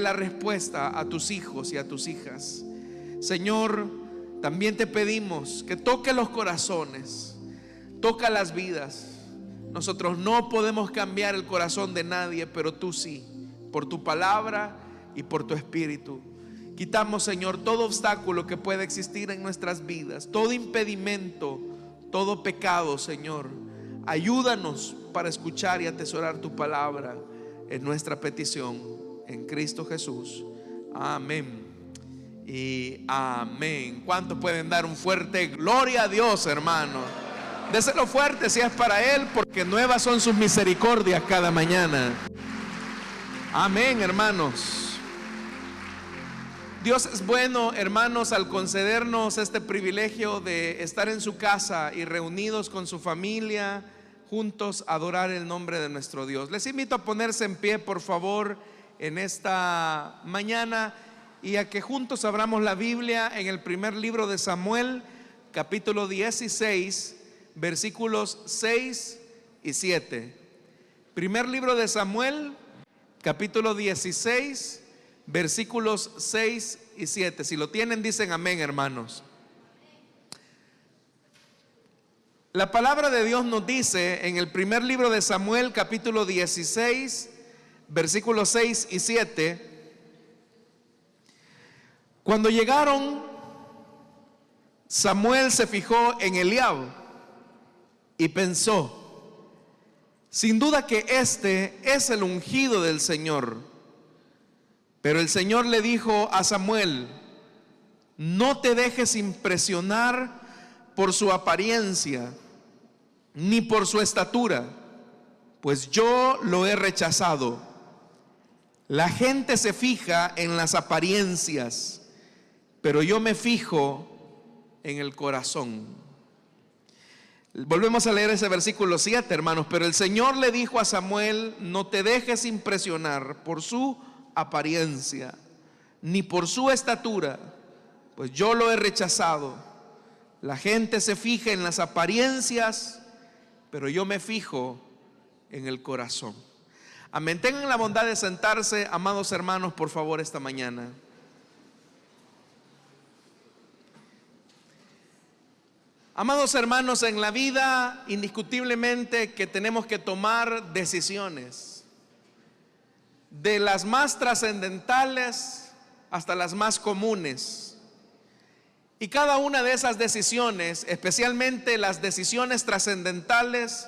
la respuesta a tus hijos y a tus hijas. Señor, también te pedimos que toque los corazones, toca las vidas. Nosotros no podemos cambiar el corazón de nadie, pero tú sí, por tu palabra y por tu espíritu. Quitamos, Señor, todo obstáculo que pueda existir en nuestras vidas, todo impedimento, todo pecado, Señor. Ayúdanos para escuchar y atesorar tu palabra. En nuestra petición en Cristo Jesús. Amén y amén. ¿Cuántos pueden dar un fuerte gloria a Dios, hermano? Déselo fuerte si es para Él, porque nuevas son sus misericordias cada mañana. Amén, hermanos. Dios es bueno, hermanos, al concedernos este privilegio de estar en su casa y reunidos con su familia, juntos a adorar el nombre de nuestro Dios. Les invito a ponerse en pie, por favor, en esta mañana, y a que juntos abramos la Biblia en el primer libro de Samuel, capítulo 16, versículos 6 y 7. Primer libro de Samuel, capítulo 16, versículos 6 y 7. Si lo tienen, dicen amén, hermanos. La palabra de Dios nos dice en el primer libro de Samuel, capítulo 16, versículos 6 y 7: cuando llegaron, Samuel se fijó en Eliab y pensó: sin duda que este es el ungido del Señor. Pero el Señor le dijo a Samuel: no te dejes impresionar por su apariencia ni por su estatura, pues yo lo he rechazado. La gente se fija en las apariencias, pero yo me fijo en el corazón. Volvemos a leer ese versículo 7, hermanos. Pero el Señor le dijo a Samuel: no te dejes impresionar por su apariencia ni por su estatura, pues yo lo he rechazado. La gente se fija en las apariencias, pero yo me fijo en el corazón. Amén. Tengan la bondad de sentarse, amados hermanos, por favor, esta mañana. Amados hermanos, en la vida indiscutiblemente que tenemos que tomar decisiones, de las más trascendentales hasta las más comunes. Y cada una de esas decisiones, especialmente las decisiones trascendentales,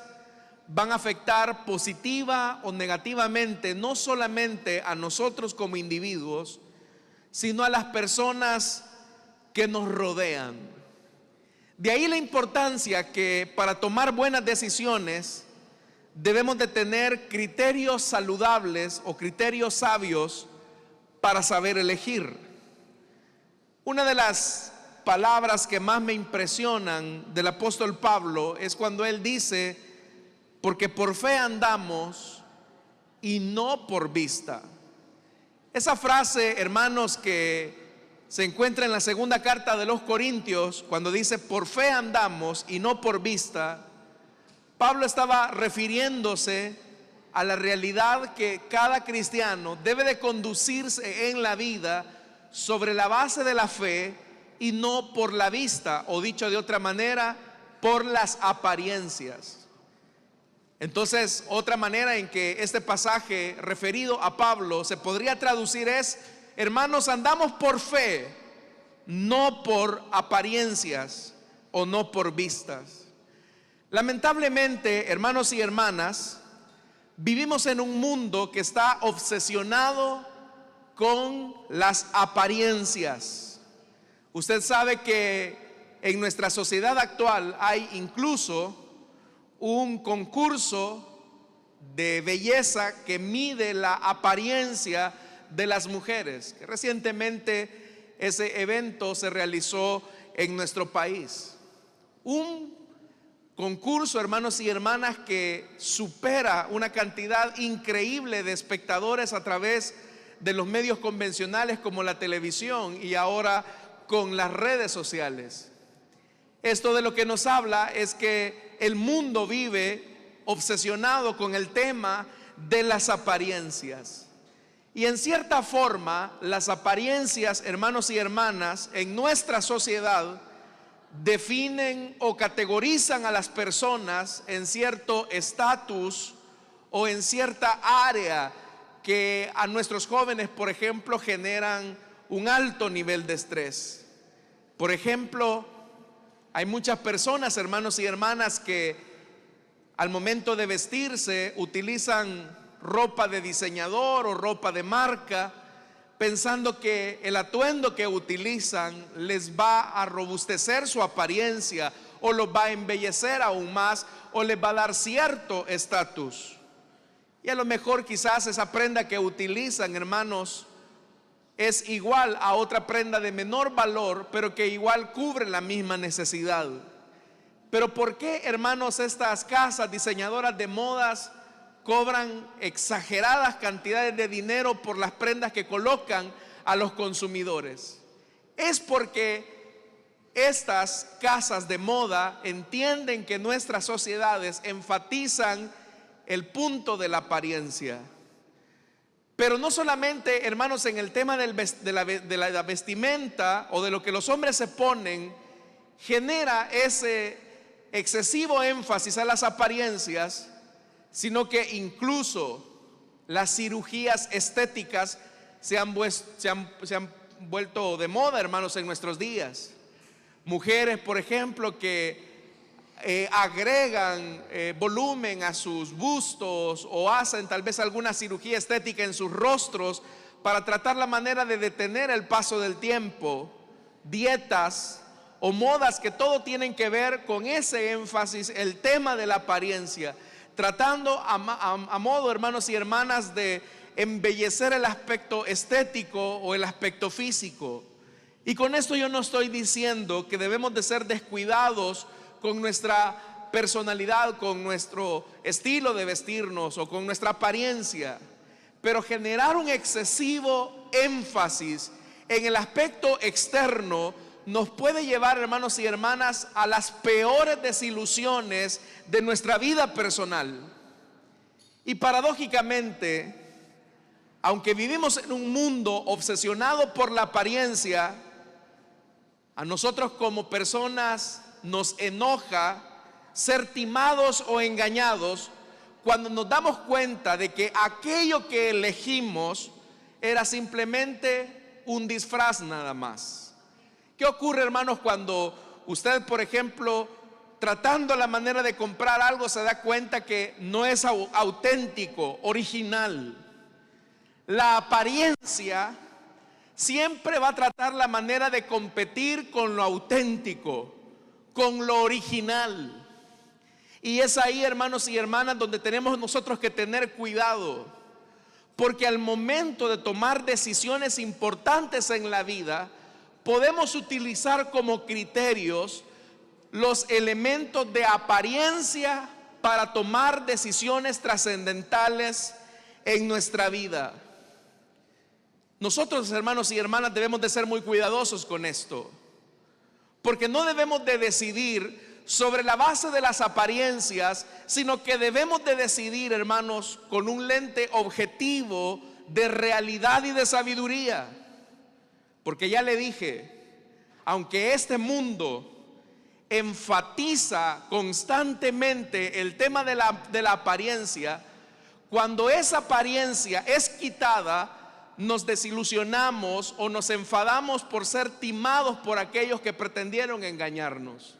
van a afectar positiva o negativamente no solamente a nosotros como individuos, sino a las personas que nos rodean. De ahí la importancia que para tomar buenas decisiones debemos de tener criterios saludables o criterios sabios para saber elegir. Una de las palabras que más me impresionan del apóstol Pablo es cuando él dice: porque por fe andamos y no por vista. Esa frase, hermanos, que se encuentra en la segunda carta de los Corintios, cuando dice por fe andamos y no por vista, Pablo estaba refiriéndose a la realidad que cada cristiano debe de conducirse en la vida sobre la base de la fe y no por la vista, o dicho de otra manera, por las apariencias. Entonces, otra manera en que este pasaje referido a Pablo se podría traducir es: hermanos, andamos por fe, no por apariencias o no por vistas. Lamentablemente, hermanos y hermanas, vivimos en un mundo que está obsesionado con las apariencias. Usted sabe que en nuestra sociedad actual hay incluso un concurso de belleza que mide la apariencia de las mujeres. Recientemente ese evento se realizó en nuestro país. Un concurso, hermanos y hermanas, que supera una cantidad increíble de espectadores a través de los medios convencionales como la televisión y ahora con las redes sociales. Esto de lo que nos habla es que el mundo vive obsesionado con el tema de las apariencias. Y en cierta forma, las apariencias, hermanos y hermanas, en nuestra sociedad definen o categorizan a las personas en cierto estatus o en cierta área que a nuestros jóvenes, por ejemplo, generan un alto nivel de estrés. Por ejemplo, hay muchas personas, hermanos y hermanas, que al momento de vestirse utilizan ropa de diseñador o ropa de marca, pensando que el atuendo que utilizan les va a robustecer su apariencia o los va a embellecer aún más o les va a dar cierto estatus. Y a lo mejor quizás esa prenda que utilizan, hermanos, es igual a otra prenda de menor valor, pero que igual cubre la misma necesidad. Pero ¿por qué, hermanos, estas casas diseñadoras de modas cobran exageradas cantidades de dinero por las prendas que colocan a los consumidores? Es porque estas casas de moda entienden que nuestras sociedades enfatizan el punto de la apariencia. Pero no solamente, hermanos, en el tema de la vestimenta o de lo que los hombres se ponen, genera ese excesivo énfasis a las apariencias, sino que incluso las cirugías estéticas se han vuelto de moda, hermanos, en nuestros días. Mujeres, por ejemplo, que agregan volumen a sus bustos o hacen tal vez alguna cirugía estética en sus rostros para tratar la manera de detener el paso del tiempo. Dietas o modas que todo tienen que ver con ese énfasis, el tema de la apariencia, tratando a modo, hermanos y hermanas, de embellecer el aspecto estético o el aspecto físico. Y con esto yo no estoy diciendo que debemos de ser descuidados con nuestra personalidad, con nuestro estilo de vestirnos o con nuestra apariencia, pero generar un excesivo énfasis en el aspecto externo nos puede llevar, hermanos y hermanas, a las peores desilusiones de nuestra vida personal. Y paradójicamente, aunque vivimos en un mundo obsesionado por la apariencia, a nosotros como personas nos enoja ser timados o engañados cuando nos damos cuenta de que aquello que elegimos era simplemente un disfraz nada más. ¿Qué ocurre, hermanos, cuando usted, por ejemplo, tratando la manera de comprar algo, se da cuenta que no es auténtico, original? La apariencia siempre va a tratar la manera de competir con lo auténtico, con lo original. Y es ahí, hermanos y hermanas, donde tenemos nosotros que tener cuidado, porque al momento de tomar decisiones importantes en la vida, podemos utilizar como criterios los elementos de apariencia para tomar decisiones trascendentales en nuestra vida. Nosotros, hermanos y hermanas, debemos de ser muy cuidadosos con esto, porque no debemos de decidir sobre la base de las apariencias, sino que debemos de decidir, hermanos, con un lente objetivo de realidad y de sabiduría. Porque ya le dije, aunque este mundo enfatiza constantemente el tema de la apariencia, cuando esa apariencia es quitada, nos desilusionamos o nos enfadamos por ser timados por aquellos que pretendieron engañarnos.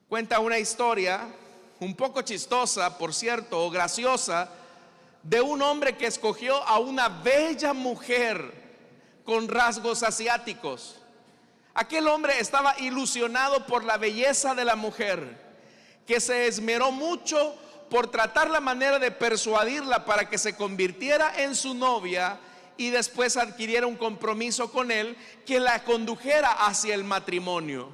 Cuenta una historia un poco chistosa, por cierto, o graciosa, de un hombre que escogió a una bella mujer con rasgos asiáticos. Aquel hombre estaba ilusionado por la belleza de la mujer, que se esmeró mucho por tratar la manera de persuadirla para que se convirtiera en su novia y después adquiriera un compromiso con él que la condujera hacia el matrimonio.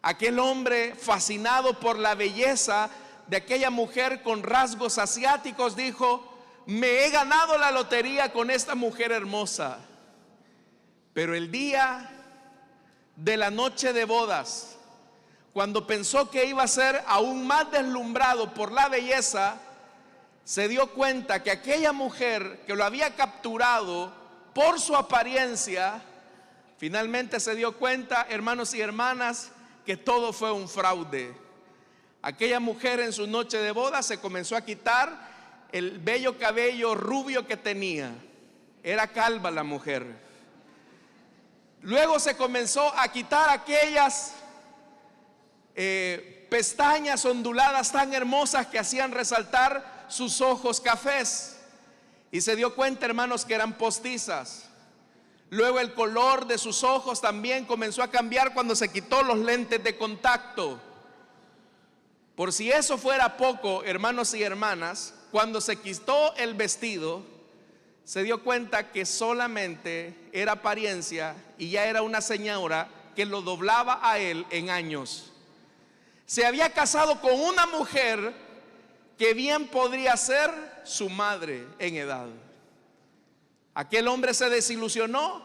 Aquel hombre, fascinado por la belleza de aquella mujer con rasgos asiáticos, dijo: me he ganado la lotería con esta mujer hermosa. Pero el día de la noche de bodas, cuando pensó que iba a ser aún más deslumbrado por la belleza, se dio cuenta que aquella mujer que lo había capturado por su apariencia, finalmente se dio cuenta, hermanos y hermanas, que todo fue un fraude. Aquella mujer en su noche de boda se comenzó a quitar el bello cabello rubio que tenía. Era calva la mujer. Luego se comenzó a quitar aquellas pestañas onduladas tan hermosas que hacían resaltar sus ojos cafés. Y se dio cuenta, hermanos, que eran postizas. Luego el color de sus ojos también comenzó a cambiar cuando se quitó los lentes de contacto. Por si eso fuera poco, hermanos y hermanas, cuando se quitó el vestido, se dio cuenta que solamente era apariencia y ya era una señora que lo doblaba a él en años. Se había casado con una mujer que bien podría ser su madre en edad. Aquel hombre se desilusionó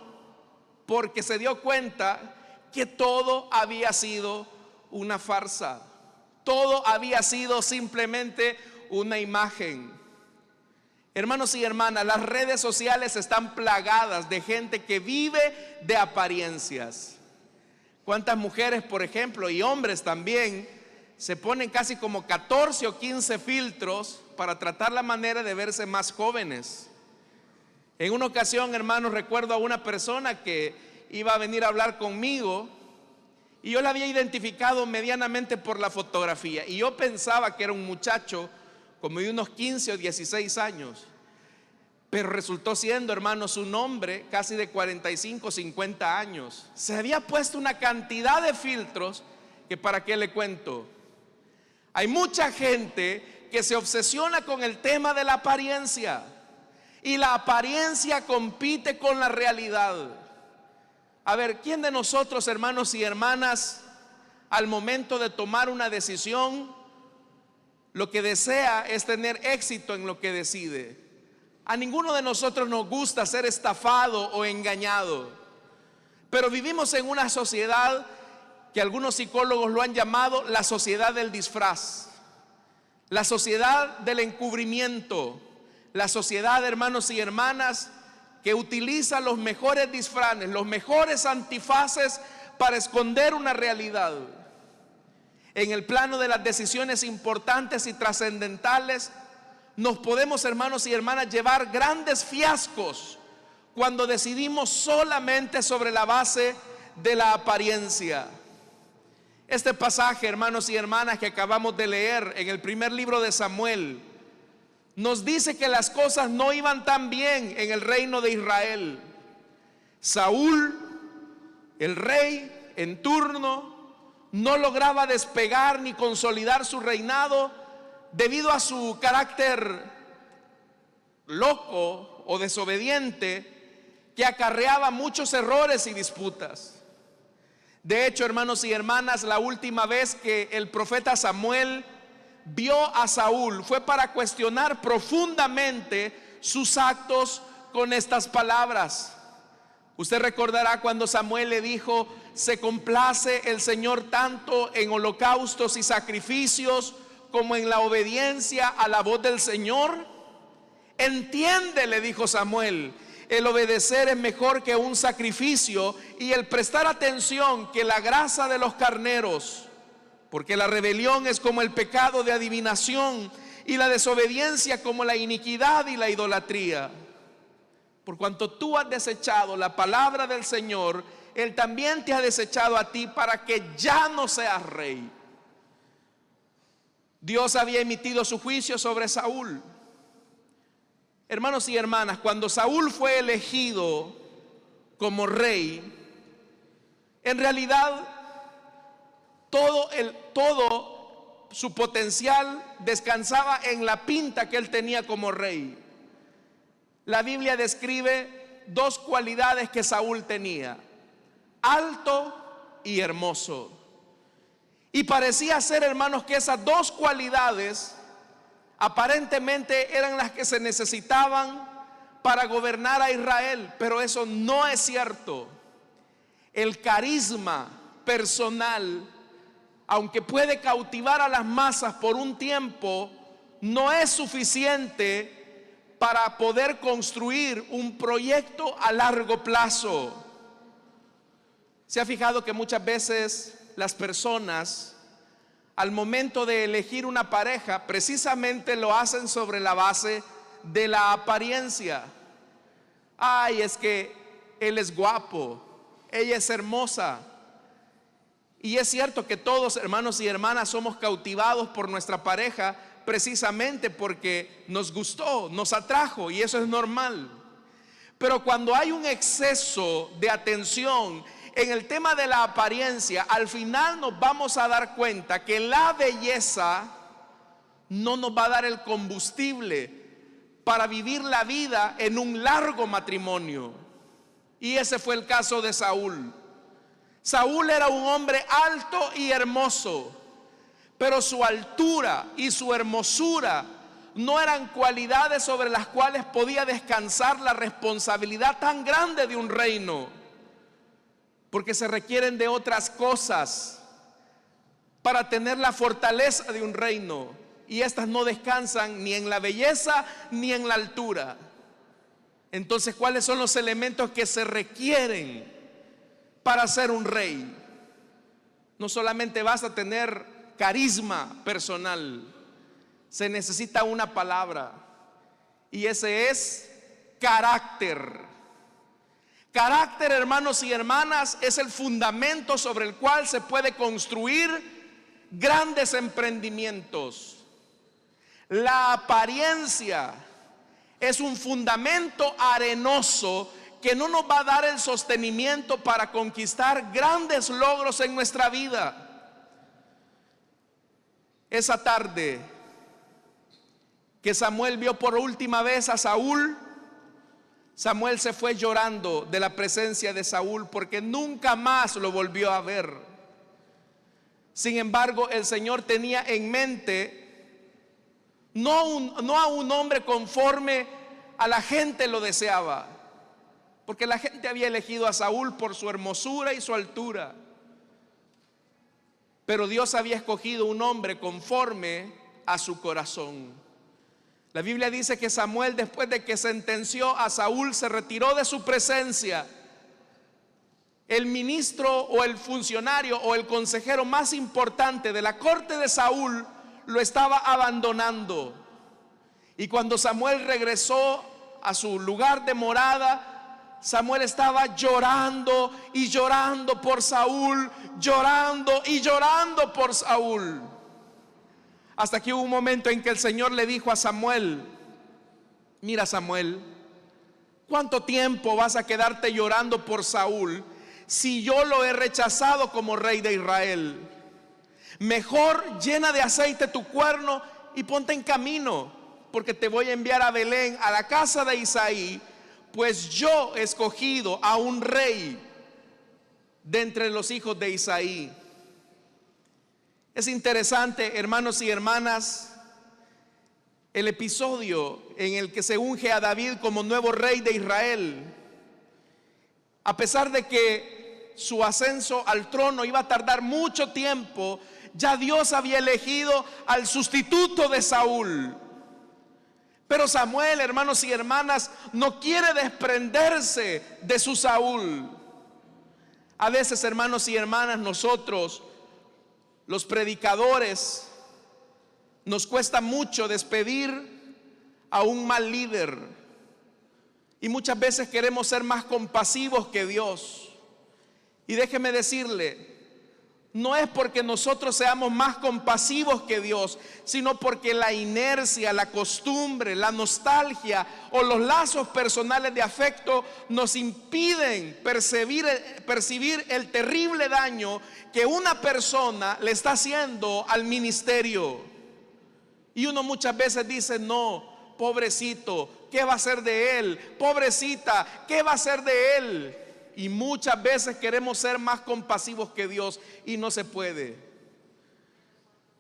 porque se dio cuenta que todo había sido una farsa. Todo había sido simplemente una imagen. Hermanos y hermanas, las redes sociales están plagadas de gente que vive de apariencias. ¿Cuántas mujeres, por ejemplo, y hombres también, se ponen casi como 14 o 15 filtros para tratar la manera de verse más jóvenes? En una ocasión, hermanos, recuerdo a una persona que iba a venir a hablar conmigo y yo la había identificado medianamente por la fotografía y yo pensaba que era un muchacho como de unos 15 o 16 años, pero resultó siendo, hermanos, un hombre casi de 45 o 50 años. Se había puesto una cantidad de filtros que para qué le cuento. Hay mucha gente que se obsesiona con el tema de la apariencia y la apariencia compite con la realidad. A ver, ¿quién de nosotros, hermanos y hermanas, al momento de tomar una decisión, lo que desea es tener éxito en lo que decide? A ninguno de nosotros nos gusta ser estafado o engañado, pero vivimos en una sociedad que algunos psicólogos lo han llamado la sociedad del disfraz, la sociedad del encubrimiento, la sociedad, hermanos y hermanas, que utiliza los mejores disfraces, los mejores antifaces para esconder una realidad. En el plano de las decisiones importantes y trascendentales, nos podemos, hermanos y hermanas, llevar grandes fiascos cuando decidimos solamente sobre la base de la apariencia. Este pasaje, hermanos y hermanas, que acabamos de leer en el primer libro de Samuel, nos dice que las cosas no iban tan bien en el reino de Israel. Saúl, el rey en turno, no lograba despegar ni consolidar su reinado debido a su carácter loco o desobediente que acarreaba muchos errores y disputas. De hecho, hermanos y hermanas, la última vez que el profeta Samuel vio a Saúl fue para cuestionar profundamente sus actos con estas palabras. Usted recordará cuando Samuel le dijo: se complace el Señor tanto en holocaustos y sacrificios como en la obediencia a la voz del Señor. Entiende, le dijo Samuel, el obedecer es mejor que un sacrificio y el prestar atención que la grasa de los carneros. Porque la rebelión es como el pecado de adivinación y la desobediencia como la iniquidad y la idolatría. Por cuanto tú has desechado la palabra del Señor, Él también te ha desechado a ti para que ya no seas rey. Dios había emitido su juicio sobre Saúl. Hermanos y hermanas, cuando Saúl fue elegido como rey, en realidad todo su potencial descansaba en la pinta que él tenía como rey. La Biblia describe dos cualidades que Saúl tenía: alto y hermoso. Y parecía ser, hermanos, que esas dos cualidades aparentemente eran las que se necesitaban para gobernar a Israel, pero eso no es cierto. El carisma personal, aunque puede cautivar a las masas por un tiempo, no es suficiente para poder construir un proyecto a largo plazo. ¿Se ha fijado que muchas veces las personas, al momento de elegir una pareja, precisamente lo hacen sobre la base de la apariencia? Ay, es que él es guapo, ella es hermosa. Y es cierto que todos, hermanos y hermanas, somos cautivados por nuestra pareja precisamente porque nos gustó, nos atrajo, y eso es normal. Pero cuando hay un exceso de atención en el tema de la apariencia, al final nos vamos a dar cuenta que la belleza no nos va a dar el combustible para vivir la vida en un largo matrimonio. Y ese fue el caso de Saúl. Saúl era un hombre alto y hermoso, pero su altura y su hermosura no eran cualidades sobre las cuales podía descansar la responsabilidad tan grande de un reino, porque se requieren de otras cosas para tener la fortaleza de un reino, y estas no descansan ni en la belleza ni en la altura. Entonces, ¿cuáles son los elementos que se requieren para ser un rey? No solamente basta tener carisma personal, se necesita una palabra, y ese es carácter. Carácter, hermanos y hermanas, es el fundamento sobre el cual se puede construir grandes emprendimientos. La apariencia es un fundamento arenoso que no nos va a dar el sostenimiento para conquistar grandes logros en nuestra vida. Esa tarde que Samuel vio por última vez a Saúl, Samuel se fue llorando de la presencia de Saúl porque nunca más lo volvió a ver. Sin embargo, el Señor tenía en mente no a un hombre conforme a la gente lo deseaba, porque la gente había elegido a Saúl por su hermosura y su altura, pero Dios había escogido un hombre conforme a su corazón. La Biblia dice que Samuel, después de que sentenció a Saúl, se retiró de su presencia. El ministro o el funcionario o el consejero más importante de la corte de Saúl lo estaba abandonando. Y cuando Samuel regresó a su lugar de morada, Samuel estaba llorando y llorando por Saúl, llorando y llorando por Saúl. Hasta que hubo un momento en que el Señor le dijo a Samuel: mira, Samuel, ¿cuánto tiempo vas a quedarte llorando por Saúl si yo lo he rechazado como rey de Israel? Mejor llena de aceite tu cuerno y ponte en camino, porque te voy a enviar a Belén, a la casa de Isaí, pues yo he escogido a un rey de entre los hijos de Isaí. Es interesante, hermanos y hermanas, el episodio en el que se unge a David como nuevo rey de Israel. A pesar de que su ascenso al trono iba a tardar mucho tiempo, ya Dios había elegido al sustituto de Saúl. Pero Samuel, hermanos y hermanas, no quiere desprenderse de su Saúl. A veces, hermanos y hermanas, nosotros, los predicadores, nos cuesta mucho despedir a un mal líder, y muchas veces queremos ser más compasivos que Dios. Y déjeme decirle, no es porque nosotros seamos más compasivos que Dios, sino porque la inercia, la costumbre, la nostalgia o los lazos personales de afecto nos impiden percibir el terrible daño que una persona le está haciendo al ministerio. Y uno muchas veces dice: no, pobrecito, ¿qué va a ser de él? Pobrecita, ¿qué va a ser de él? Y muchas veces queremos ser más compasivos que Dios y no se puede.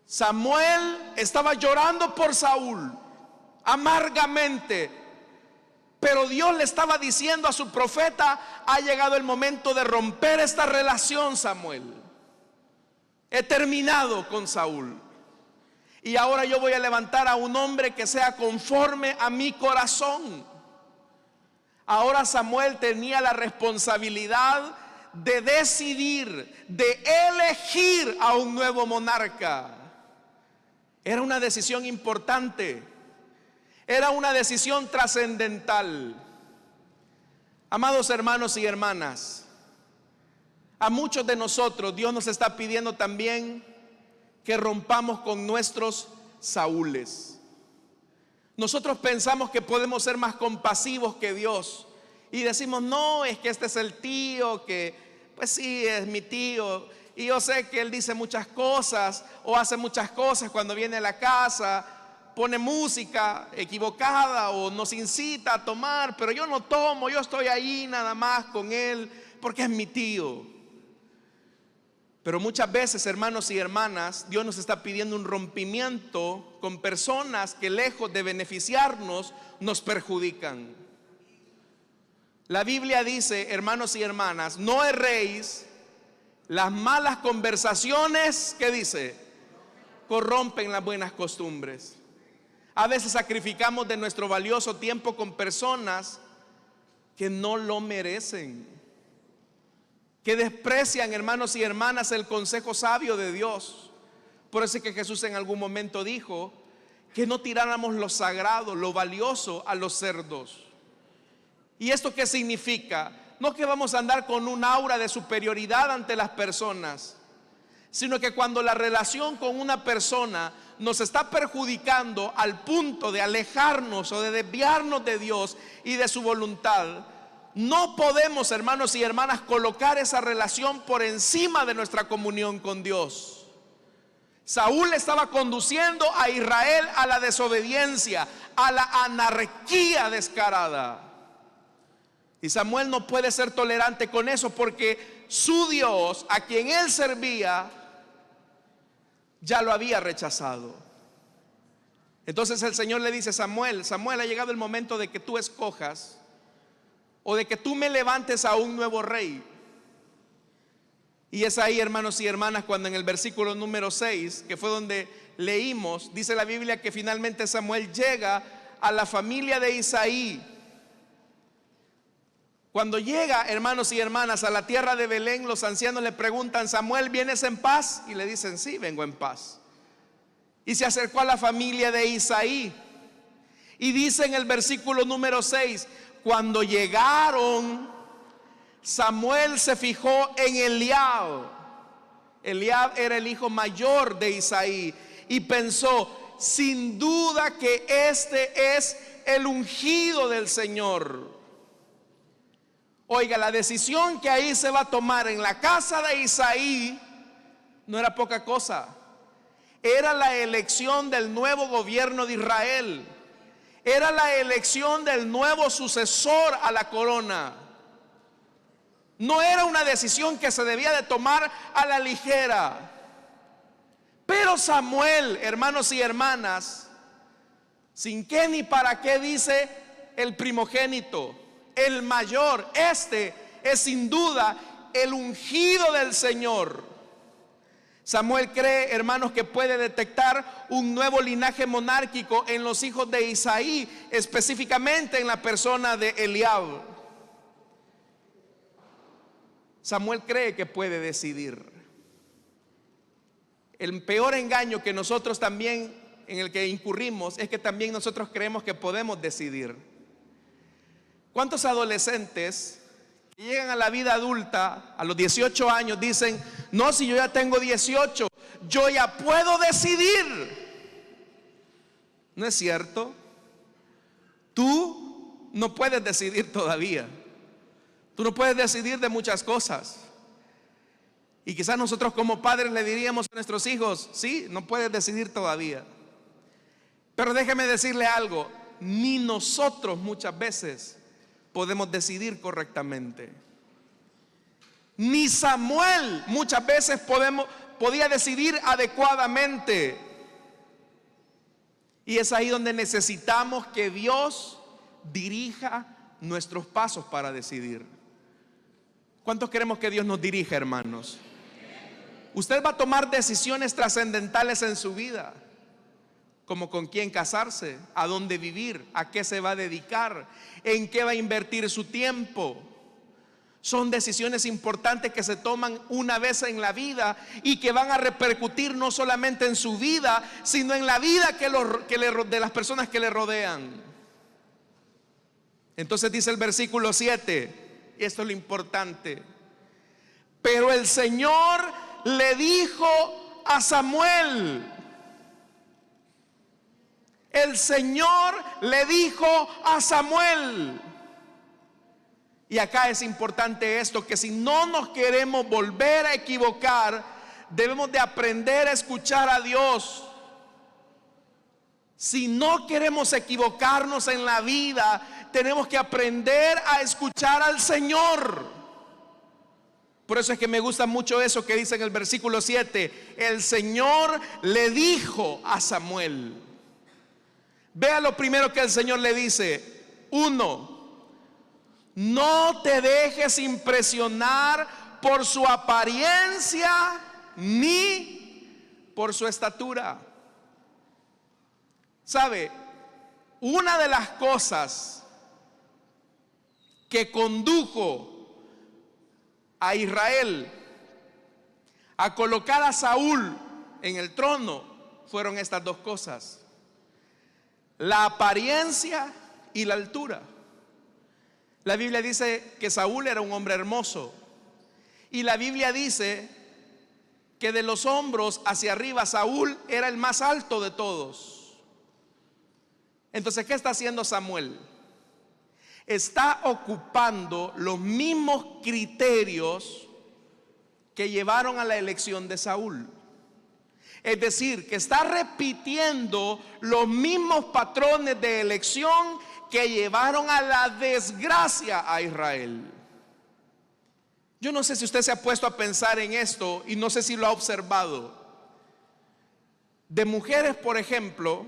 Samuel estaba llorando por Saúl amargamente, pero Dios le estaba diciendo a su profeta: ha llegado el momento de romper esta relación, Samuel. He terminado con Saúl. y ahora yo voy a levantar a un hombre que sea conforme a mi corazón. Ahora Samuel tenía la responsabilidad de decidir, de elegir a un nuevo monarca. Era una decisión importante, era una decisión trascendental. Amados hermanos y hermanas, a muchos de nosotros Dios nos está pidiendo también que rompamos con nuestros Saúles. Nosotros pensamos que podemos ser más compasivos que Dios y decimos, no, es que este es el tío, que pues sí, es mi tío, y yo sé que él dice muchas cosas o hace muchas cosas cuando viene a la casa, pone música equivocada o nos incita a tomar, pero yo no tomo, yo estoy ahí nada más con él porque es mi tío. Pero muchas veces, hermanos y hermanas, Dios nos está pidiendo un rompimiento con personas que, lejos de beneficiarnos, nos perjudican. La Biblia dice, hermanos y hermanas, no erréis, las malas conversaciones, ¿qué dice? Corrompen las buenas costumbres. A veces sacrificamos de nuestro valioso tiempo con personas que no lo merecen, que desprecian, hermanos y hermanas, el consejo sabio de Dios. Por eso es que Jesús en algún momento dijo que no tiráramos lo sagrado, lo valioso a los cerdos. ¿Y esto qué significa? No que vamos a andar con un aura de superioridad ante las personas, sino que cuando la relación con una persona nos está perjudicando al punto de alejarnos o de desviarnos de Dios y de su voluntad, no podemos, hermanos y hermanas, colocar esa relación por encima de nuestra comunión con Dios. Saúl estaba conduciendo a Israel a la desobediencia, a la anarquía descarada. Y Samuel no puede ser tolerante con eso, porque su Dios, a quien él servía, ya lo había rechazado. Entonces el Señor le dice, Samuel, ha llegado el momento de que tú escojas, o de que tú me levantes a un nuevo rey. Y es ahí, hermanos y hermanas, cuando en el versículo número 6, que fue donde leímos, dice la Biblia que finalmente Samuel llega a la familia de Isaí. Cuando llega, hermanos y hermanas, a la tierra de Belén, los ancianos le preguntan, Samuel, ¿vienes en paz? Y le dicen, sí, vengo en paz. Y se acercó a la familia de Isaí. Y dice en el versículo número 6, cuando llegaron, Samuel se fijó en Eliab. Eliab era el hijo mayor de Isaí. Y pensó, sin duda que este es el ungido del Señor. Oiga, la decisión que ahí se va a tomar en la casa de Isaí no era poca cosa. Era la elección del nuevo gobierno de Israel. Era la elección del nuevo sucesor a la corona. No era una decisión que se debía de tomar a la ligera. Pero Samuel, hermanos y hermanas, sin qué ni para qué, dice el primogénito, el mayor, este es sin duda el ungido del Señor. Samuel cree, hermanos, que puede detectar un nuevo linaje monárquico en los hijos de Isaí, específicamente en la persona de Eliab. Samuel cree que puede decidir. El peor engaño que nosotros también, en el que incurrimos, es que también nosotros creemos que podemos decidir. ¿Cuántos adolescentes que llegan a la vida adulta a los 18 años dicen, no, si yo ya tengo 18, yo ya puedo decidir? ¿No es cierto? Tú no puedes decidir todavía. Tú no puedes decidir de muchas cosas. Y quizás nosotros como padres le diríamos a nuestros hijos, sí, no puedes decidir todavía. Pero déjeme decirle algo, ni nosotros muchas veces podemos decidir correctamente. Ni Samuel muchas veces podía decidir adecuadamente. Y es ahí donde necesitamos que Dios dirija nuestros pasos para decidir. ¿Cuántos queremos que Dios nos dirija, hermanos? Usted va a tomar decisiones trascendentales en su vida. como con quién casarse, a dónde vivir, a qué se va a dedicar, en qué va a invertir su tiempo. Son decisiones importantes que se toman una vez en la vida y que van a repercutir no solamente en su vida, sino en la vida de las personas que le rodean. Entonces dice el versículo 7, y esto es lo importante: pero el Señor le dijo a Samuel. El Señor le dijo a Samuel. Y acá es importante esto, que si no nos queremos volver a equivocar, debemos de aprender a escuchar a Dios. Si no queremos equivocarnos en la vida, tenemos que aprender a escuchar al Señor. Por eso es que me gusta mucho eso que dice en el versículo 7. El Señor le dijo a Samuel. Vea lo primero que el Señor le dice. 1. No te dejes impresionar por su apariencia ni por su estatura. ¿Sabe? Una de las cosas que condujo a Israel a colocar a Saúl en el trono fueron estas dos cosas: la apariencia y la altura. La Biblia dice que Saúl era un hombre hermoso, y la Biblia dice que de los hombros hacia arriba Saúl era el más alto de todos. Entonces, ¿qué está haciendo Samuel? Está ocupando los mismos criterios que llevaron a la elección de Saúl. Es decir, que está repitiendo los mismos patrones de elección que llevaron a la desgracia a Israel. Yo no sé si usted se ha puesto a pensar en esto, y no sé si lo ha observado. De mujeres, por ejemplo,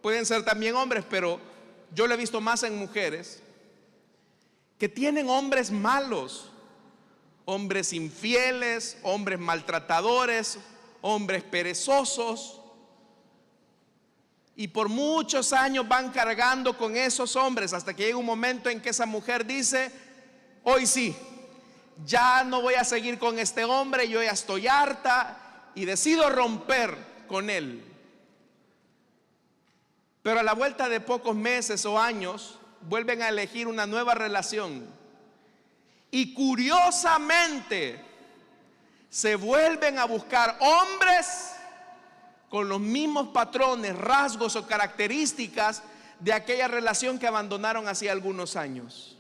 pueden ser también hombres, pero yo lo he visto más en mujeres, que tienen hombres malos, hombres infieles, hombres maltratadores, hombres perezosos, y por muchos años van cargando con esos hombres, hasta que llega un momento en que esa mujer dice: hoy sí, ya no voy a seguir con este hombre, yo ya estoy harta, y decido romper con él. Pero a la vuelta de pocos meses o años vuelven a elegir una nueva relación, y curiosamente se vuelven a buscar hombres con los mismos patrones, rasgos o características de aquella relación que abandonaron hace algunos años.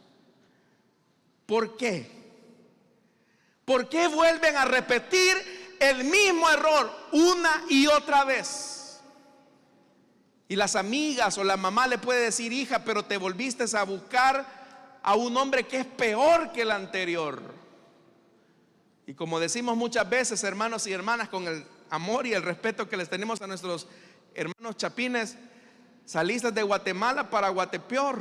¿Por qué? ¿Por qué vuelven a repetir el mismo error una y otra vez? Y las amigas o la mamá le puede decir: hija, pero te volviste a buscar a un hombre que es peor que el anterior. Y como decimos muchas veces, hermanos y hermanas, con el amor y el respeto que les tenemos a nuestros hermanos chapines, saliste de Guatemala para Guatepeor.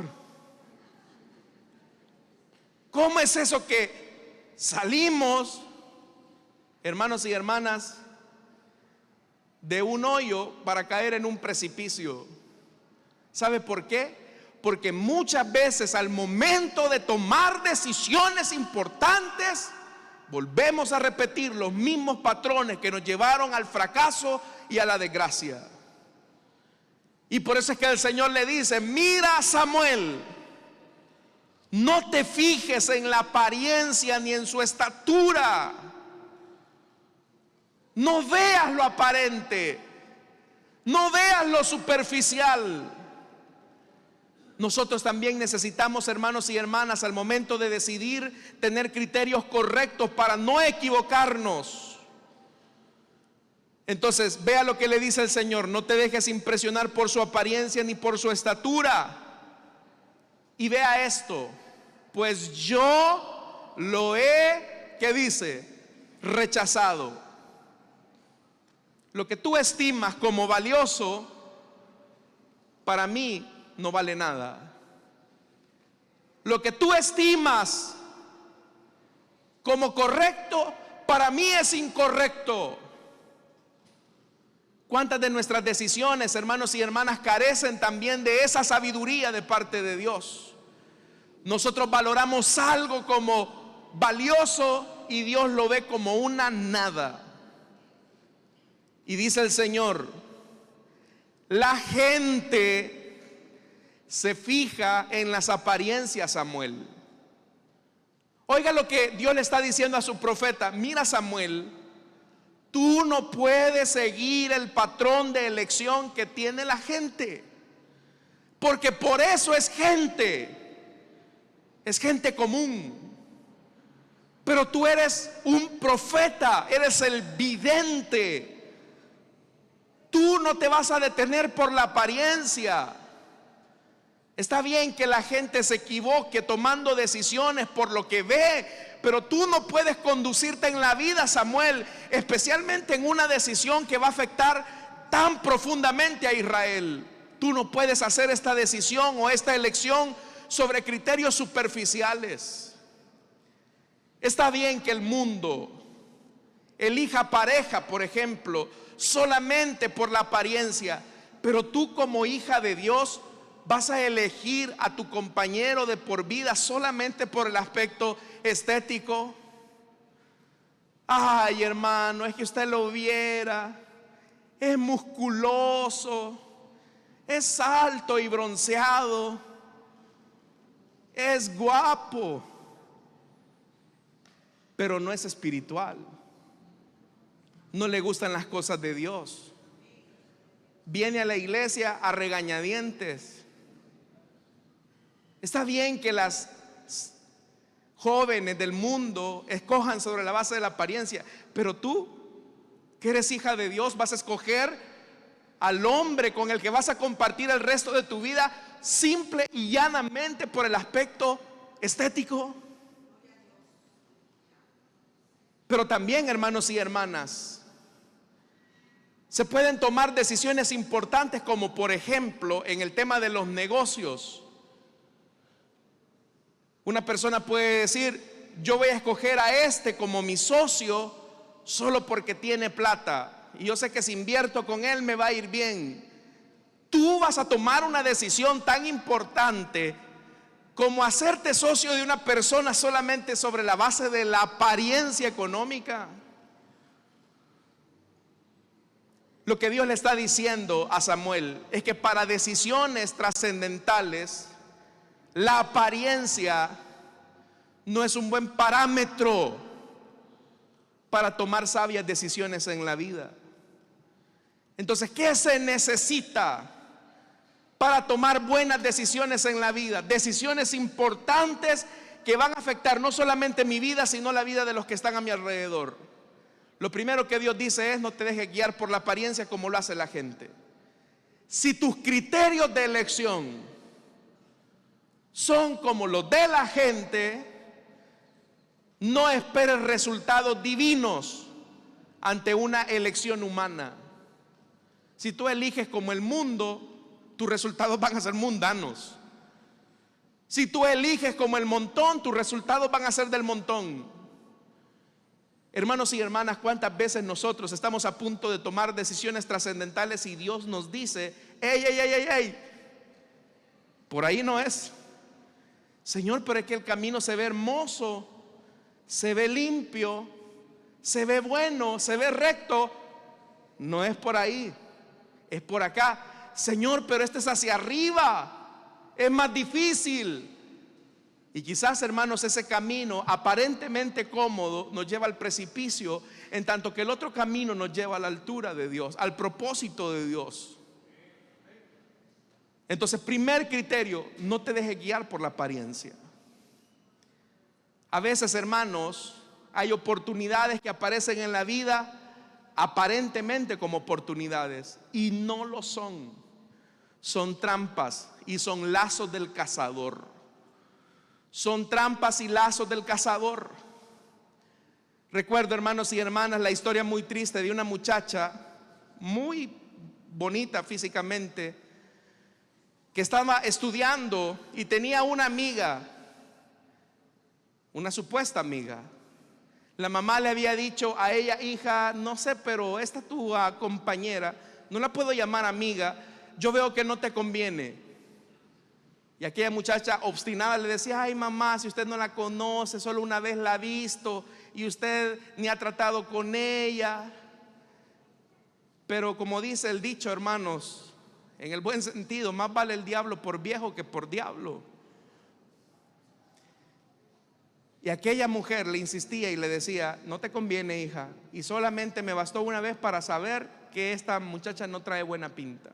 ¿Cómo es eso que salimos, hermanos y hermanas, de un hoyo para caer en un precipicio? ¿Sabe por qué? Porque muchas veces al momento de tomar decisiones importantes, volvemos a repetir los mismos patrones que nos llevaron al fracaso y a la desgracia. Y por eso es que el Señor le dice: mira, Samuel, no te fijes en la apariencia ni en su estatura. No veas lo aparente, no veas lo superficial. Nosotros también necesitamos, hermanos y hermanas, al momento de decidir, tener criterios correctos para no equivocarnos. Entonces, vea lo que le dice el Señor: no te dejes impresionar por su apariencia ni por su estatura. Y vea esto: pues yo lo he, ¿qué dice? Rechazado. Lo que tú estimas como valioso, para mí no vale nada. Lo que tú estimas como correcto, para mí es incorrecto. ¿Cuántas de nuestras decisiones, hermanos y hermanas, carecen también de esa sabiduría de parte de Dios? Nosotros valoramos algo como valioso y Dios lo ve como una nada. Y dice el Señor: la gente se fija en las apariencias, Samuel. Oiga lo que Dios le está diciendo a su profeta: mira, Samuel, tú no puedes seguir el patrón de elección que tiene la gente, porque por eso es gente común. Pero tú eres un profeta, eres el vidente. Tú no te vas a detener por la apariencia. Está bien que la gente se equivoque tomando decisiones por lo que ve, pero tú no puedes conducirte en la vida, Samuel, especialmente en una decisión que va a afectar tan profundamente a Israel. Tú no puedes hacer esta decisión o esta elección sobre criterios superficiales. Está bien que el mundo elija pareja, por ejemplo, solamente por la apariencia, pero tú, como hija de Dios, vas a elegir a tu compañero de por vida solamente por el aspecto estético. Ay, hermano, es que usted lo viera, es musculoso, es alto y bronceado, es guapo, pero no es espiritual. No le gustan las cosas de Dios. Viene a la iglesia a regañadientes. Está bien que las jóvenes del mundo escojan sobre la base de la apariencia, pero tú, que eres hija de Dios, vas a escoger al hombre con el que vas a compartir el resto de tu vida simple y llanamente por el aspecto estético. Pero también, hermanos y hermanas, se pueden tomar decisiones importantes, como por ejemplo en el tema de los negocios. Una persona puede decir: yo voy a escoger a este como mi socio solo porque tiene plata, y yo sé que si invierto con él me va a ir bien. Tú vas a tomar una decisión tan importante como hacerte socio de una persona solamente sobre la base de la apariencia económica. Lo que Dios le está diciendo a Samuel es que para decisiones trascendentales, la apariencia no es un buen parámetro para tomar sabias decisiones en la vida. Entonces, ¿qué se necesita para tomar buenas decisiones en la vida? Decisiones importantes que van a afectar no solamente mi vida, sino la vida de los que están a mi alrededor. Lo primero que Dios dice es: no te dejes guiar por la apariencia como lo hace la gente. Si tus criterios de elección son como los de la gente, no esperes resultados divinos ante una elección humana. Si tú eliges como el mundo, tus resultados van a ser mundanos. Si tú eliges como el montón, tus resultados van a ser del montón. Hermanos y hermanas, ¿cuántas veces nosotros estamos a punto de tomar decisiones trascendentales y Dios nos dice: ey, por ahí no es? Señor, pero es que el camino se ve hermoso, se ve limpio, se ve bueno, se ve recto. No es por ahí, es por acá. Señor, pero este es hacia arriba, es más difícil. Y quizás, hermanos, ese camino aparentemente cómodo nos lleva al precipicio, en tanto que el otro camino nos lleva a la altura de Dios, al propósito de Dios. Entonces, primer criterio: no te dejes guiar por la apariencia. A veces, hermanos, hay oportunidades que aparecen en la vida aparentemente como oportunidades y no lo son. Son trampas y son lazos del cazador. Son trampas y lazos del cazador. Recuerdo, hermanos y hermanas, la historia muy triste de una muchacha muy bonita físicamente, que estaba estudiando y tenía una amiga, una supuesta amiga. La mamá le había dicho a ella: hija, no sé, pero esta tu compañera no la puedo llamar amiga, yo veo que no te conviene. Y aquella muchacha obstinada le decía: ay mamá, si usted no la conoce, solo una vez la ha visto y usted ni ha tratado con ella. Pero como dice el dicho, hermanos, en el buen sentido, más vale el diablo por viejo que por diablo. Y aquella mujer le insistía y le decía: no te conviene, hija. Y solamente me bastó una vez para saber que esta muchacha no trae buena pinta.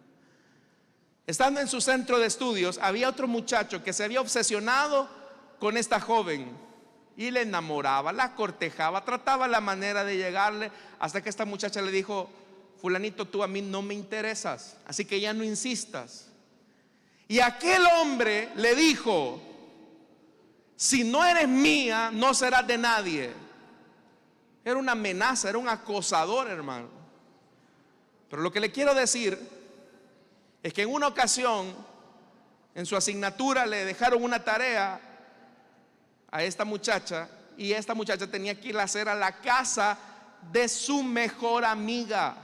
Estando en su centro de estudios, había otro muchacho que se había obsesionado con esta joven y le enamoraba, la cortejaba, trataba la manera de llegarle, hasta que esta muchacha le dijo: fulanito, tú a mí no me interesas, así que ya no insistas. Y aquel hombre le dijo: si no eres mía, no serás de nadie. Era una amenaza, era un acosador, hermano. Pero lo que le quiero decir es que en una ocasión, en su asignatura, le dejaron una tarea a esta muchacha, y esta muchacha tenía que ir a hacer a la casa de su mejor amiga.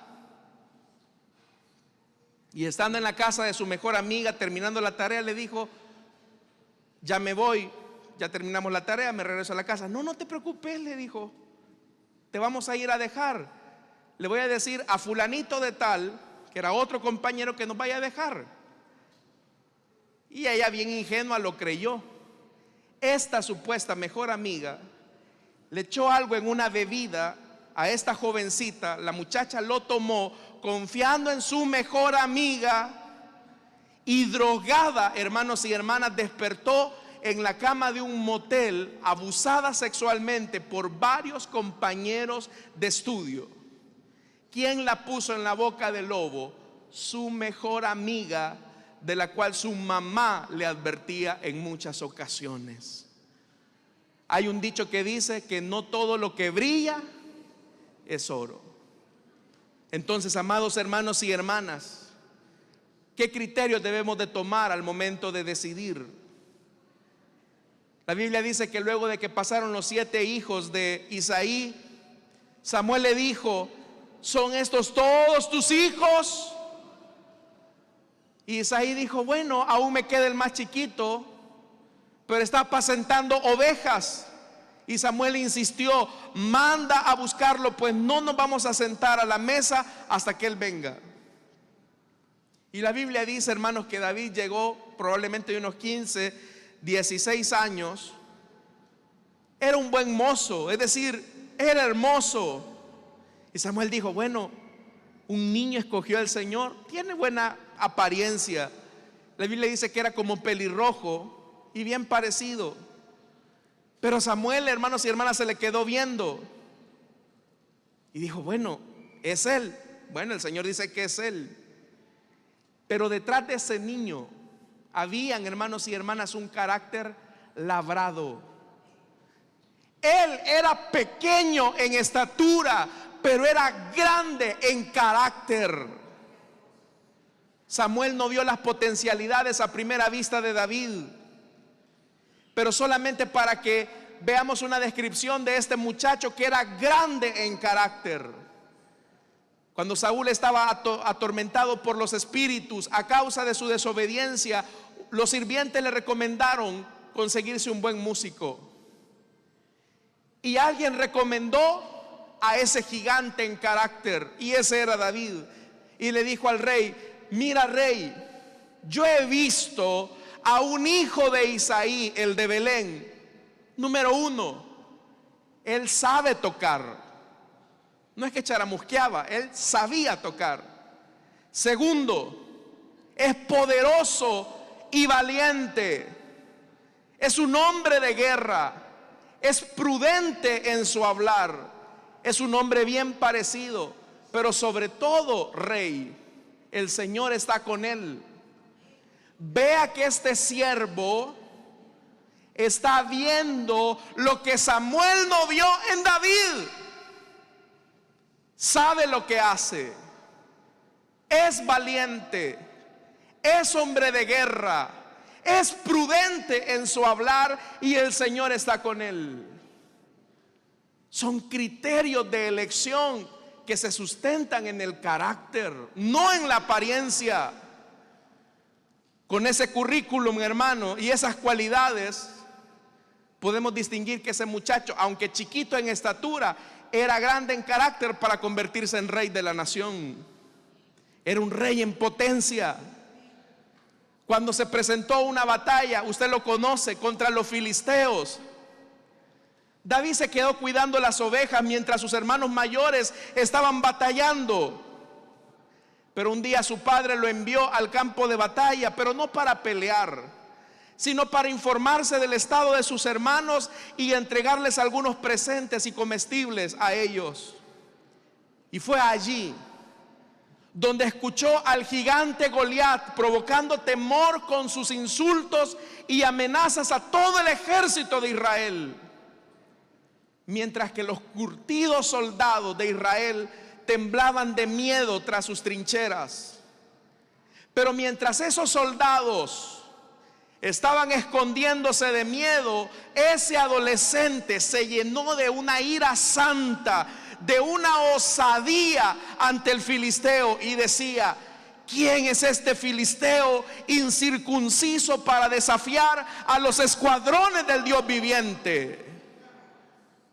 Y estando en la casa de su mejor amiga, terminando la tarea, le dijo: ya me voy, ya terminamos la tarea, me regreso a la casa. No, no te preocupes, le dijo, te vamos a ir a dejar. Le voy a decir a fulanito de tal, que era otro compañero, que nos vaya a dejar. Y ella, bien ingenua, lo creyó. Esta supuesta mejor amiga le echó algo en una bebida a esta jovencita. La muchacha lo tomó confiando en su mejor amiga, y drogada, hermanos y hermanas, despertó en la cama de un motel, abusada sexualmente por varios compañeros de estudio. ¿Quién la puso en la boca del lobo? Su mejor amiga, de la cual su mamá le advertía en muchas ocasiones. Hay un dicho que dice que no todo lo que brilla es oro. Entonces, amados hermanos y hermanas, ¿qué criterios debemos de tomar al momento de decidir? La Biblia dice que luego de que pasaron los 7 hijos de Isaí, Samuel le dijo: ¿son estos todos tus hijos? Y Isaí dijo: bueno, aún me queda el más chiquito, pero está apacentando ovejas. Y Samuel insistió: manda a buscarlo, pues no nos vamos a sentar a la mesa hasta que él venga. Y la Biblia dice, hermanos, que David llegó probablemente de unos 15, 16 años. Era un buen mozo, es decir, era hermoso. Y Samuel dijo: bueno, un niño escogió el Señor, tiene buena apariencia. La Biblia dice que era como pelirrojo y bien parecido. Pero Samuel, hermanos y hermanas, se le quedó viendo y dijo: bueno, es él. Bueno, el Señor dice que es él. Pero detrás de ese niño habían, hermanos y hermanas, un carácter labrado. Él era pequeño en estatura, pero era grande en carácter. Samuel no vio las potencialidades a primera vista de David, pero solamente para que veamos una descripción de este muchacho que era grande en carácter. Cuando Saúl estaba atormentado por los espíritus a causa de su desobediencia, los sirvientes le recomendaron conseguirse un buen músico. Y alguien recomendó a ese gigante en carácter, y ese era David. Y le dijo al rey: mira, rey, yo he visto a un hijo de Isaí, el de Belén. Número 1, él sabe tocar. No es que charamusqueaba, él sabía tocar. Segundo, es poderoso y valiente. Es un hombre de guerra. Es prudente en su hablar. Es un hombre bien parecido. Pero sobre todo, rey, el Señor está con él. Vea que este siervo está viendo lo que Samuel no vio en David. Sabe lo que hace. Es valiente. Es hombre de guerra. Es prudente en su hablar, y el Señor está con él. Son criterios de elección que se sustentan en el carácter, no en la apariencia. Con ese currículum, hermano, y esas cualidades, podemos distinguir que ese muchacho, aunque chiquito en estatura, era grande en carácter para convertirse en rey de la nación. Era un rey en potencia. Cuando se presentó una batalla, usted lo conoce, contra los filisteos, David se quedó cuidando las ovejas mientras sus hermanos mayores estaban batallando. Pero un día su padre lo envió al campo de batalla, pero no para pelear, sino para informarse del estado de sus hermanos y entregarles algunos presentes y comestibles a ellos. Y fue allí donde escuchó al gigante Goliat provocando temor con sus insultos y amenazas a todo el ejército de Israel, mientras que los curtidos soldados de Israel temblaban de miedo tras sus trincheras. Pero mientras esos soldados estaban escondiéndose de miedo, ese adolescente se llenó de una ira santa, de una osadía ante el filisteo, y decía: ¿quién es este filisteo incircunciso para desafiar a los escuadrones del Dios viviente?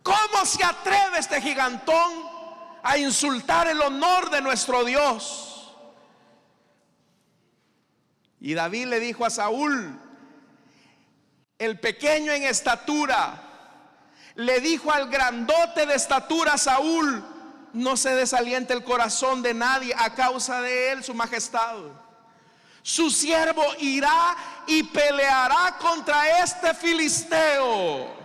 ¿Cómo se atreve este gigantón a insultar el honor de nuestro Dios? Y David le dijo a Saúl, el pequeño en estatura, le dijo al grandote de estatura, Saúl: no se desaliente el corazón de nadie a causa de él, su majestad. Su siervo irá y peleará contra este filisteo.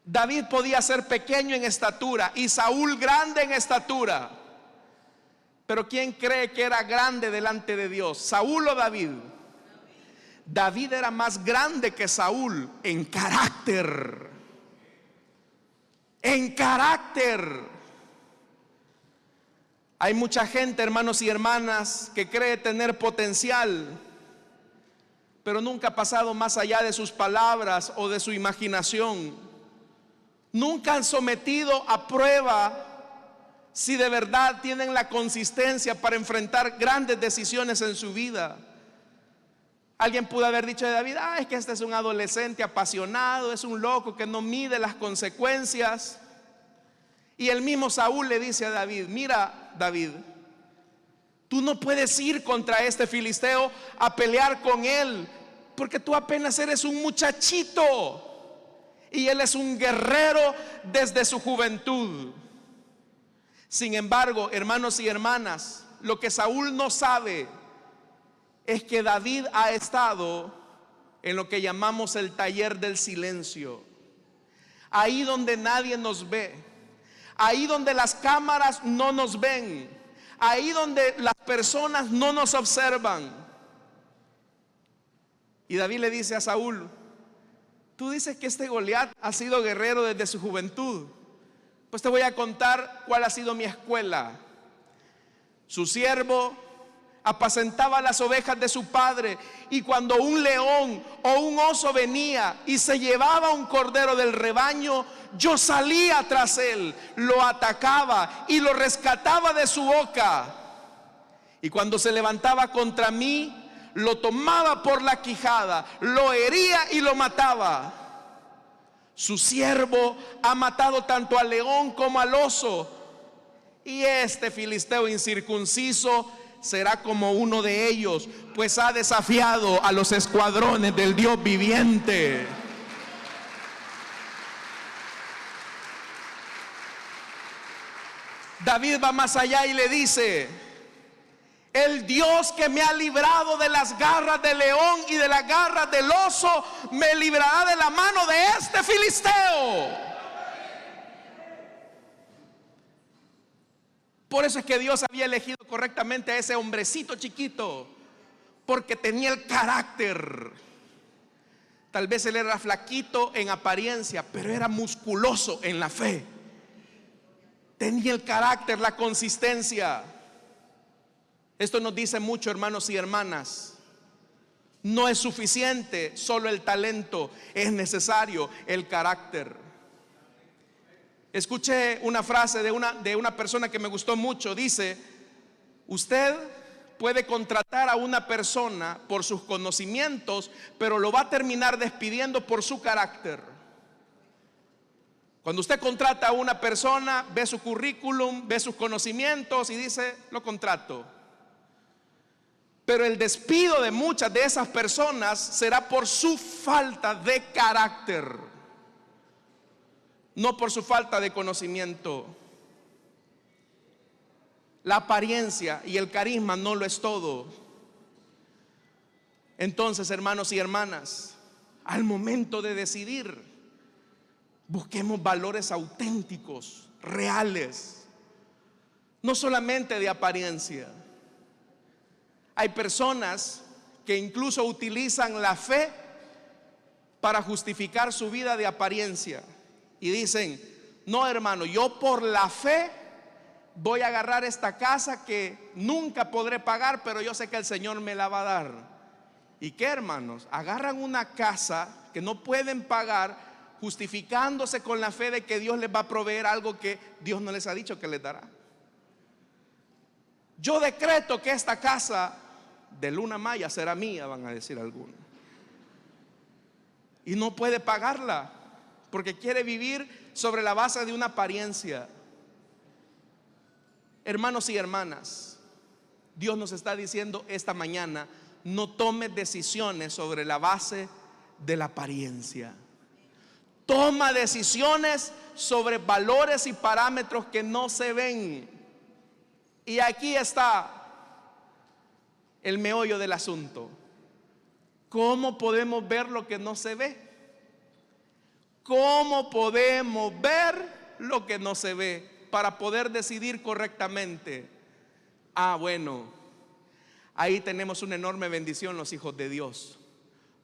David podía ser pequeño en estatura y Saúl grande en estatura, pero ¿quién cree que era grande delante de Dios? ¿Saúl o David? David era más grande que Saúl en carácter. En carácter. Hay mucha gente, hermanos y hermanas, que cree tener potencial, pero nunca ha pasado más allá de sus palabras o de su imaginación. Nunca han sometido a prueba si de verdad tienen la consistencia para enfrentar grandes decisiones en su vida. Alguien pudo haber dicho de David: es que este es un adolescente apasionado, es un loco que no mide las consecuencias. Y el mismo Saúl le dice a David: mira, David, tú no puedes ir contra este filisteo a pelear con él, porque tú apenas eres un muchachito y él es un guerrero desde su juventud. Sin embargo, hermanos y hermanas, lo que Saúl no sabe es que David ha estado en lo que llamamos el taller del silencio. Ahí donde nadie nos ve, ahí donde las cámaras no nos ven, ahí donde las personas no nos observan. Y David le dice a Saúl: tú dices que este Goliat ha sido guerrero desde su juventud. Pues te voy a contar cuál ha sido mi escuela. Su siervo apacentaba las ovejas de su padre, y cuando un león o un oso venía y se llevaba un cordero del rebaño, yo salía tras él, lo atacaba y lo rescataba de su boca. Y cuando se levantaba contra mí, lo tomaba por la quijada, lo hería y lo mataba. Su siervo ha matado tanto al león como al oso, y este filisteo incircunciso será como uno de ellos, pues ha desafiado a los escuadrones del Dios viviente. David va más allá y le dice: el Dios que me ha librado de las garras del león y de las garras del oso, me librará de la mano de este filisteo. Por eso es que Dios había elegido correctamente a ese hombrecito chiquito, porque tenía el carácter. Tal vez él era flaquito en apariencia, pero era musculoso en la fe. Tenía el carácter, la consistencia. Esto nos dice mucho, hermanos y hermanas. No es suficiente solo el talento, es necesario el carácter. Escuché una frase de una persona que me gustó mucho. Dice: usted puede contratar a una persona por sus conocimientos, pero lo va a terminar despidiendo por su carácter. Cuando usted contrata a una persona, ve su currículum, ve sus conocimientos y dice: lo contrato. Pero el despido de muchas de esas personas será por su falta de carácter, no por su falta de conocimiento. La apariencia y el carisma no lo es todo. Entonces, hermanos y hermanas, al momento de decidir, busquemos valores auténticos, reales, no solamente de apariencia. Hay personas que incluso utilizan la fe para justificar su vida de apariencia y dicen: no, hermano, yo por la fe voy a agarrar esta casa que nunca podré pagar, pero yo sé que el Señor me la va a dar. ¿Y qué, hermanos? Agarran una casa que no pueden pagar, justificándose con la fe de que Dios les va a proveer algo que Dios no les ha dicho que les dará. Yo decreto que esta casa de Luna Maya será mía, van a decir algunos. Y no puede pagarla porque quiere vivir sobre la base de una apariencia. Hermanos y hermanas, Dios nos está diciendo esta mañana: no tome decisiones sobre la base de la apariencia. Toma decisiones sobre valores y parámetros que no se ven. Y aquí está el meollo del asunto. ¿Cómo podemos ver lo que no se ve? ¿Cómo podemos ver lo que no se ve para poder decidir correctamente? Bueno, ahí tenemos una enorme bendición los hijos de Dios,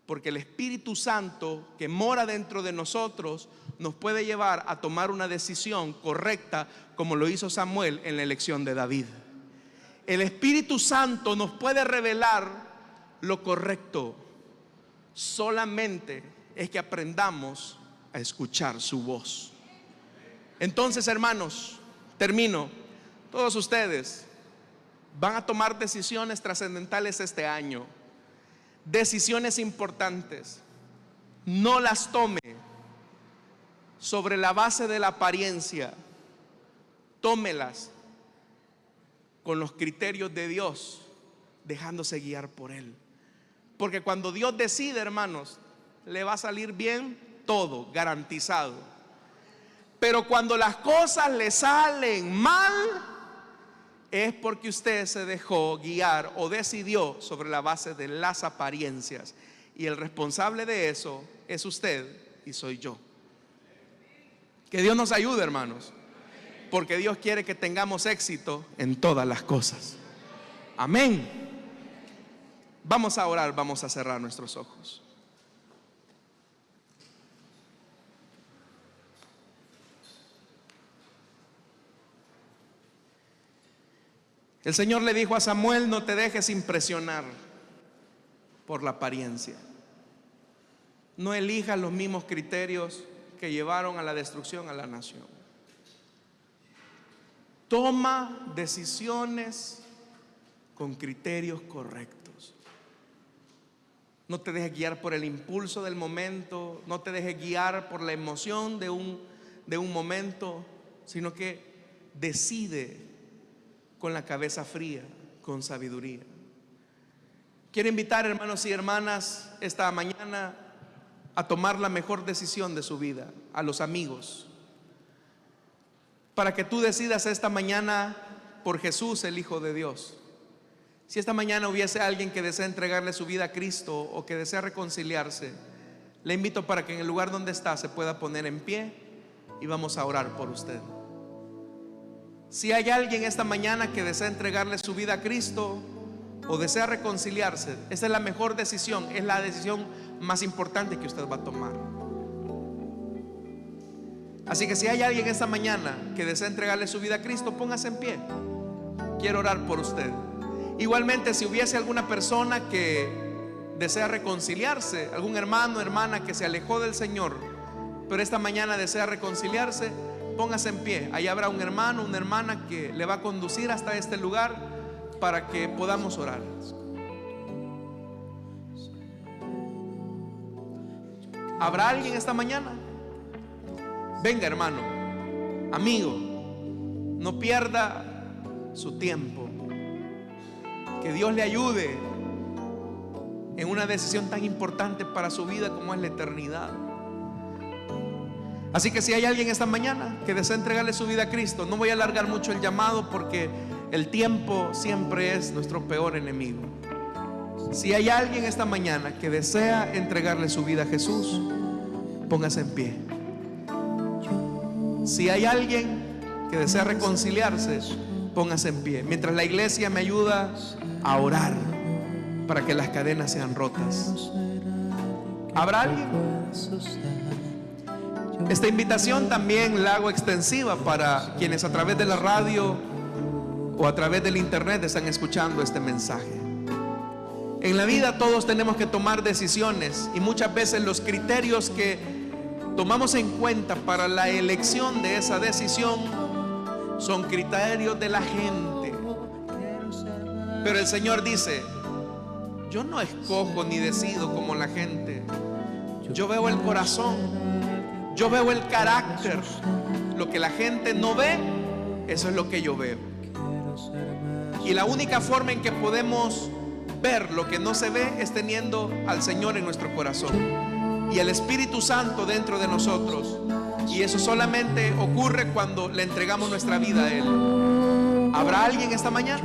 porque el Espíritu Santo que mora dentro de nosotros nos puede llevar a tomar una decisión correcta, como lo hizo Samuel en la elección de David. El Espíritu Santo nos puede revelar lo correcto. Solamente es que aprendamos a escuchar su voz. Entonces, hermanos, termino. Todos ustedes van a tomar decisiones trascendentales este año. Decisiones importantes. No las tome sobre la base de la apariencia. Tómelas con los criterios de Dios, dejándose guiar por Él. Porque cuando Dios decide, hermanos, le va a salir bien todo, garantizado. Pero cuando las cosas le salen mal, es porque usted se dejó guiar o decidió sobre la base de las apariencias. Y el responsable de eso es usted y soy yo. Que Dios nos ayude, hermanos, porque Dios quiere que tengamos éxito en todas las cosas. Amén. Vamos a orar, vamos a cerrar nuestros ojos. El Señor le dijo a Samuel: no te dejes impresionar por la apariencia. No elijas los mismos criterios que llevaron a la destrucción a la nación. Toma decisiones con criterios correctos. No te dejes guiar por el impulso del momento, no te dejes guiar por la emoción de un momento, sino que decide con la cabeza fría, con sabiduría. Quiero invitar, hermanos y hermanas, esta mañana a tomar la mejor decisión de su vida, a los amigos, para que tú decidas esta mañana por Jesús, el Hijo de Dios. Si esta mañana hubiese alguien que desea entregarle su vida a Cristo o que desea reconciliarse, le invito para que en el lugar donde está se pueda poner en pie y vamos a orar por usted. Si hay alguien esta mañana que desea entregarle su vida a Cristo o desea reconciliarse, esta es la mejor decisión, es la decisión más importante que usted va a tomar. Así que si hay alguien esta mañana que desea entregarle su vida a Cristo, póngase en pie. Quiero orar por usted. Igualmente, si hubiese alguna persona que desea reconciliarse, algún hermano o hermana que se alejó del Señor, pero esta mañana desea reconciliarse, póngase en pie. Ahí habrá un hermano, una hermana que le va a conducir hasta este lugar para que podamos orar. ¿Habrá alguien esta mañana? Venga, hermano, amigo, no pierda su tiempo. Que Dios le ayude en una decisión tan importante para su vida como es la eternidad. Así que si hay alguien esta mañana que desea entregarle su vida a Cristo, no voy a alargar mucho el llamado porque el tiempo siempre es nuestro peor enemigo. Si hay alguien esta mañana que desea entregarle su vida a Jesús, póngase en pie. Si hay alguien que desea reconciliarse, póngase en pie. Mientras la iglesia me ayuda a orar para que las cadenas sean rotas. ¿Habrá alguien? Esta invitación también la hago extensiva para quienes a través de la radio o a través del internet están escuchando este mensaje. En la vida todos tenemos que tomar decisiones y muchas veces los criterios que tomamos en cuenta para la elección de esa decisión son criterios de la gente. Pero el Señor dice: yo no escojo ni decido como la gente. Yo veo el corazón, yo veo el carácter. Lo que la gente no ve, eso es lo que yo veo. Y la única forma en que podemos ver lo que no se ve es teniendo al Señor en nuestro corazón y el Espíritu Santo dentro de nosotros. Y eso solamente ocurre cuando le entregamos nuestra vida a Él. ¿Habrá alguien esta mañana?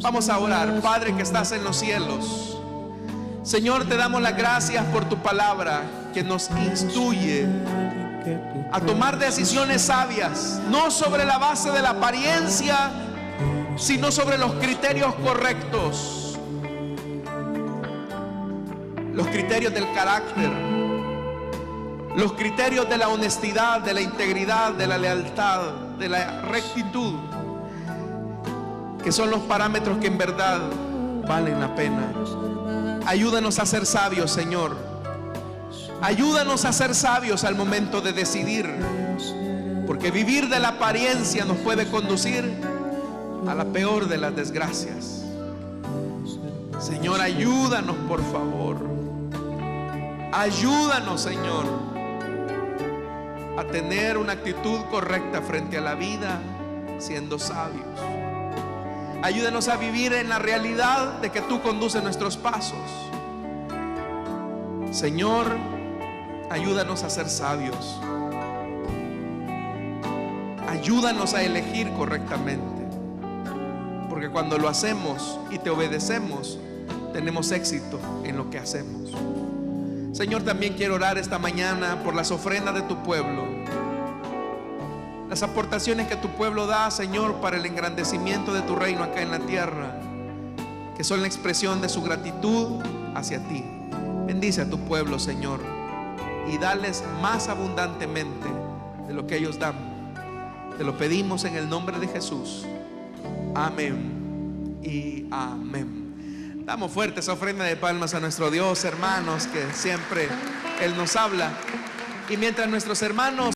Vamos a orar. Padre que estás en los cielos, Señor, te damos las gracias por tu palabra que nos instruye a tomar decisiones sabias, no sobre la base de la apariencia, sino sobre los criterios correctos, los criterios del carácter, los criterios de la honestidad, de la integridad, de la lealtad, de la rectitud, que son los parámetros que en verdad valen la pena. Ayúdanos a ser sabios, Señor. Ayúdanos a ser sabios al momento de decidir, porque vivir de la apariencia nos puede conducir a la peor de las desgracias. Señor, ayúdanos, por favor. Ayúdanos, Señor, a tener una actitud correcta frente a la vida, siendo sabios. Ayúdanos a vivir en la realidad de que tú conduces nuestros pasos. Señor, ayúdanos a ser sabios. Ayúdanos a elegir correctamente, porque cuando lo hacemos y te obedecemos, tenemos éxito en lo que hacemos. Señor, también quiero orar esta mañana por las ofrendas de tu pueblo, las aportaciones que tu pueblo da, Señor, para el engrandecimiento de tu reino acá en la tierra, que son la expresión de su gratitud hacia ti. Bendice a tu pueblo, Señor, y dales más abundantemente de lo que ellos dan. Te lo pedimos en el nombre de Jesús. Amén y amén. Damos fuerte esa ofrenda de palmas a nuestro Dios, hermanos, que siempre Él nos habla. Y mientras nuestros hermanos